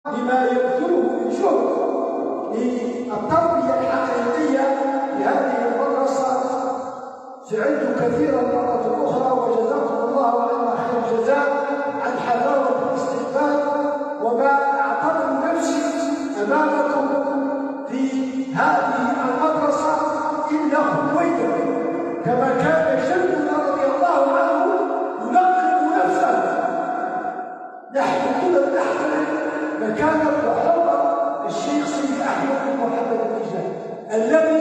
بما يبذله من جهد للتربية الحقيقية لهذه المدرسة. سعدت كثيرا مرة أخرى وجزاكم الله عنا خير الجزاء عن حلاوة الاستقبال، وما أعتبر نفسي أمامكم في هذه المدرسة إلا خويدا، كما كان جدنا رضي الله عنه يلقب نفسه. نحن كنا نحترم مكانة وحرمة الشيخ سيد أحمد بن محمد التجاني الذي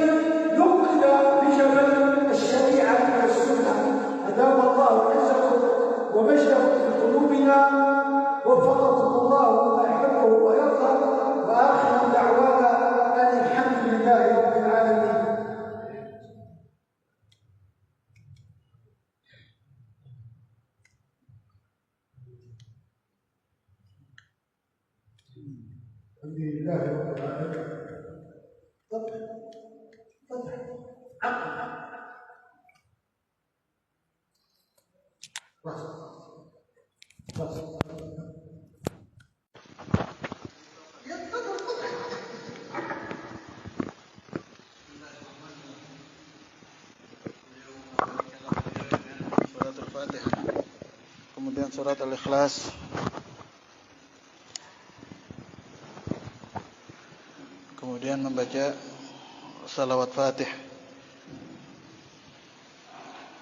ينقذ بجبل الشريعة والسنة. أدام الله عزكم ومجدكم في قلوبنا، وفقكم الله وما يحبه ويرضى، وآخر دعوانا أن الحمد لله رب العالمين. الحمد لله رب العالمين. Surat Al-Fatihah, kemudian surat Al-Ikhlas, kemudian membaca salawat Fatih.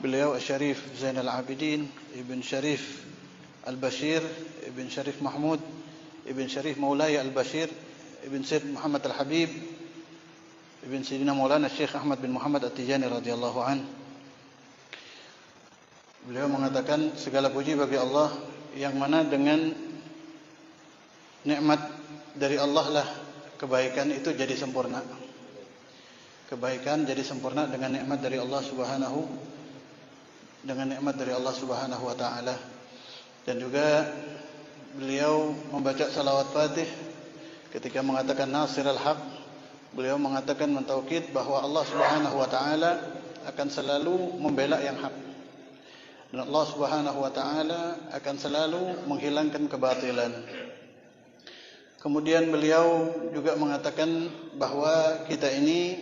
Beliau Syarif Zainal Abidin Ibn Syarif Al-Bashir Ibn Syarif Mahmud Ibn Syarif Maulaya Al-Bashir Ibn Syed Muhammad Al-Habib Ibn Sayyidina Maulana Syekh Ahmad bin Muhammad At-Tijani radhiyallahu an. Beliau mengatakan segala puji bagi Allah yang mana dengan nikmat dari Allah lah kebaikan itu jadi sempurna. Kebaikan jadi sempurna dengan nikmat dari Allah Subhanahu wa taala. Dan juga beliau membaca salawat Fatih ketika mengatakan Nasirul Haq. Beliau mengatakan mentaukid bahwa Allah Subhanahu wa taala akan selalu membela yang hak. Dan Allah Subhanahu wa taala akan selalu menghilangkan kebatilan. Kemudian beliau juga mengatakan bahwa kita ini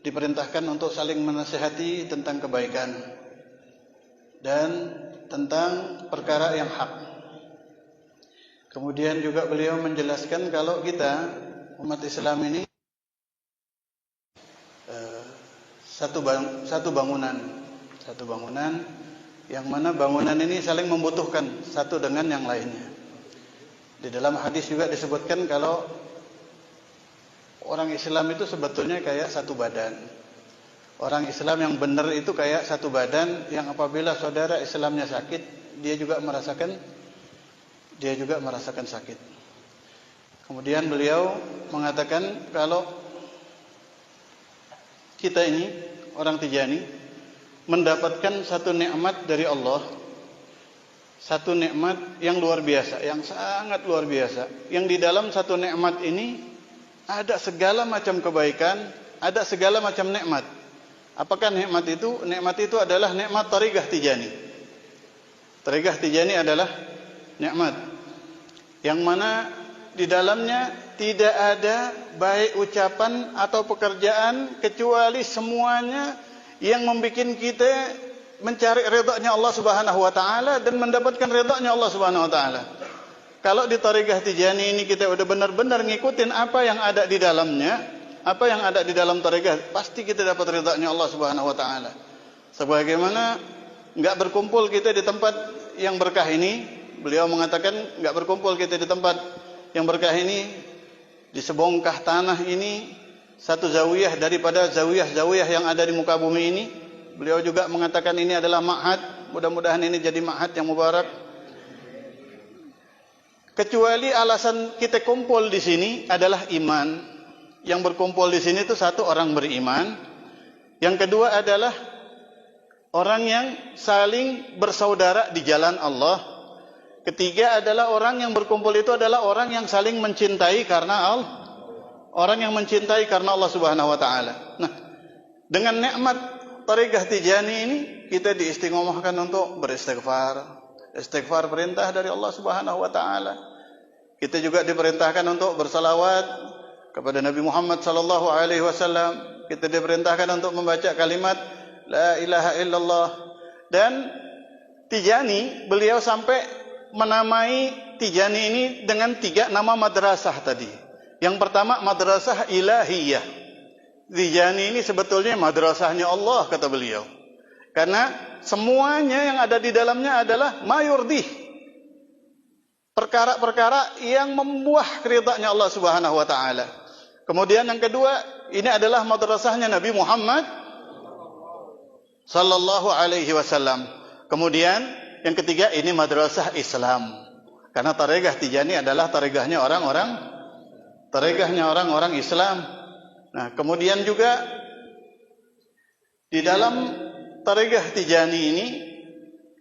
diperintahkan untuk saling menasihati tentang kebaikan dan tentang perkara yang hak. Kemudian juga beliau menjelaskan kalau kita umat Islam ini satu bangunan yang mana bangunan ini saling membutuhkan satu dengan yang lainnya. Di dalam hadis juga disebutkan kalau orang Islam itu sebetulnya kayak satu badan. Orang Islam yang benar itu kayak satu badan yang apabila saudara Islamnya sakit, dia juga merasakan sakit. Kemudian beliau mengatakan kalau kita ini orang Tijani mendapatkan satu nikmat dari Allah, satu nikmat yang luar biasa, yang sangat luar biasa, yang di dalam satu nikmat ini ada segala macam kebaikan, ada segala macam nikmat. Apakah nikmat itu? Nikmat itu adalah nikmat Tariqah Tijani. Tariqah Tijani adalah nikmat yang mana di dalamnya tidak ada baik ucapan atau pekerjaan kecuali semuanya yang membuat kita mencari ridhanya Allah Subhanahu wa taala dan mendapatkan ridhanya Allah Subhanahu wa taala. Kalau di Tariqah Tijani ini kita udah benar-benar ngikutin apa yang ada di dalamnya, apa yang ada di dalam tariqah, pasti kita dapat ridhanya Allah Subhanahu wa taala. Sebagaimana enggak berkumpul kita di tempat yang berkah ini, beliau mengatakan enggak berkumpul kita di tempat yang berkah ini, di sebongkah tanah ini, satu zawiyah daripada zawiyah-zawiyah yang ada di muka bumi ini. Beliau juga mengatakan ini adalah ma'had, mudah-mudahan ini jadi ma'had yang mubarak. Kecuali alasan kita kumpul di sini adalah iman. Yang berkumpul di sini itu satu, orang beriman. Yang kedua adalah orang yang saling bersaudara di jalan Allah. Ketiga adalah orang yang berkumpul itu adalah orang yang saling mencintai karena Allah. Orang yang mencintai karena Allah Subhanahu wa taala. Nah, dengan nikmat Tariqah Tijani ini kita diistiqomahkan untuk beristighfar. Istighfar perintah dari Allah Subhanahu wa taala. Kita juga diperintahkan untuk bersalawat kepada Nabi Muhammad sallallahu alaihi wasallam. Kita diperintahkan untuk membaca kalimat la ilaha illallah. Dan Tijani, beliau sampai menamai Tijani ini dengan 3 nama madrasah tadi. Yang pertama madrasah ilahiyah. Tijani ini sebetulnya madrasahnya Allah, kata beliau. Karena semuanya yang ada di dalamnya adalah mayurdih, perkara-perkara yang membuah keridhaannya Allah Subhanahu wa taala. Kemudian yang kedua, ini adalah madrasahnya Nabi Muhammad sallallahu alaihi wasallam. Kemudian yang ketiga, ini madrasah Islam. Karena tarekat Tijani adalah tarekahnya orang-orang Islam. Nah, kemudian juga di dalam tarekat Tijani ini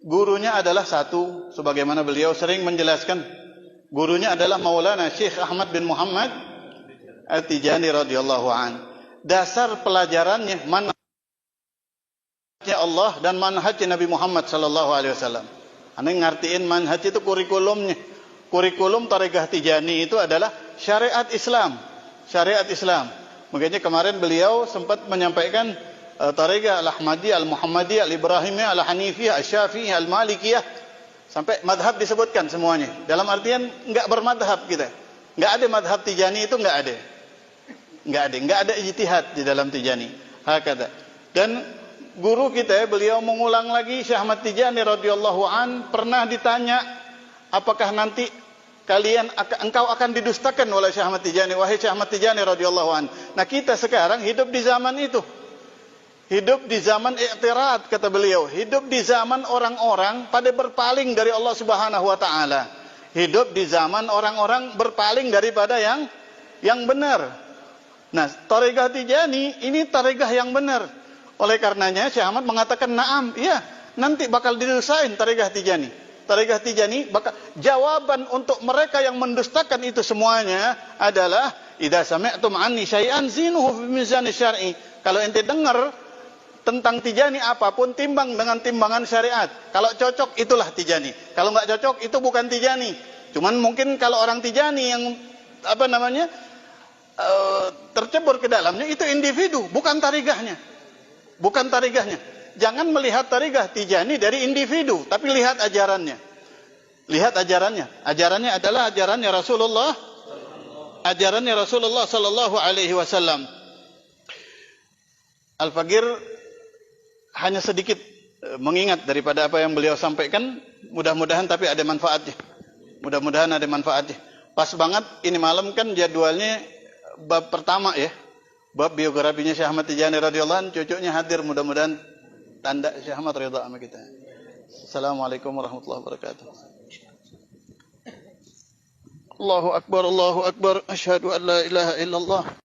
gurunya adalah satu, sebagaimana beliau sering menjelaskan. Gurunya adalah Maulana Syekh Ahmad bin Muhammad At-Tijani radhiyallahu an. Dasar pelajarannya manhaj Allah dan manhaj Nabi Muhammad sallallahu alaihi wasallam. Anda ngertiin manhaj itu kurikulumnya. Kurikulum tarekat Tijani itu adalah syariat Islam. Syariat Islam. Makanya kemarin beliau sempat menyampaikan tarekat Al-Ahmadiyah, Al-Muhammadiyah, Al-Ibrahimiyah, Al-Hanifiyah, Al-Syafi'iyah, Al-Malikiyah, sampai madhab disebutkan semuanya. Dalam artian enggak bermadhab kita. Enggak ada madhab Tijani, itu enggak ada. Enggak ada ijtihad di dalam Tijani. Hakada. Dan guru kita, beliau mengulang lagi, Syekh Ahmad Tijani radhiyallahu an, pernah ditanya, apakah nanti engkau akan didustakan oleh Syekh Ahmad Tijani, wahai Syekh Ahmad Tijani radhiyallahu an. Nah, kita sekarang hidup di zaman itu. Hidup di zaman i'tirad, kata beliau. Hidup di zaman orang-orang pada berpaling dari Allah Subhanahu wa taala. Hidup di zaman orang-orang berpaling daripada yang benar. Nah, tarekat Tijani ini tarekat yang benar. Oleh karenanya Syekh Ahmad mengatakan, "Na'am, iya, nanti bakal didusain tarekat Tijani." Tarekat Tijani bakal, jawaban untuk mereka yang mendustakan itu semuanya adalah, "Idza sami'tum 'anni syai'an zinuhu fi mizan syar'i." Kalau ente dengar tentang Tijani apapun, timbang dengan timbangan syariat. Kalau cocok, itulah Tijani. Kalau enggak cocok, itu bukan Tijani. Cuman mungkin kalau orang Tijani yang tercebur ke dalamnya, itu individu, bukan tarikahnya. Bukan tarikahnya. Jangan melihat tarikah Tijani dari individu, tapi lihat ajarannya. Lihat ajarannya. Ajarannya adalah ajarannya Rasulullah. Ajarannya Rasulullah sallallahu alaihi wasallam. Al-Faqir hanya sedikit mengingat daripada apa yang beliau sampaikan, mudah-mudahan tapi ada manfaatnya. Mudah-mudahan ada manfaatnya. Pas banget ini malam kan jadwalnya bab pertama ya. Bab biografinya Syekh Ahmad Tijani radhiyallahu anhu, cucunya hadir, mudah-mudahan tanda Syekh Ahmad ridha sama kita. Assalamualaikum warahmatullahi wabarakatuh. Allahu akbar, Allahu akbar, asyhadu an la ilaha illallah.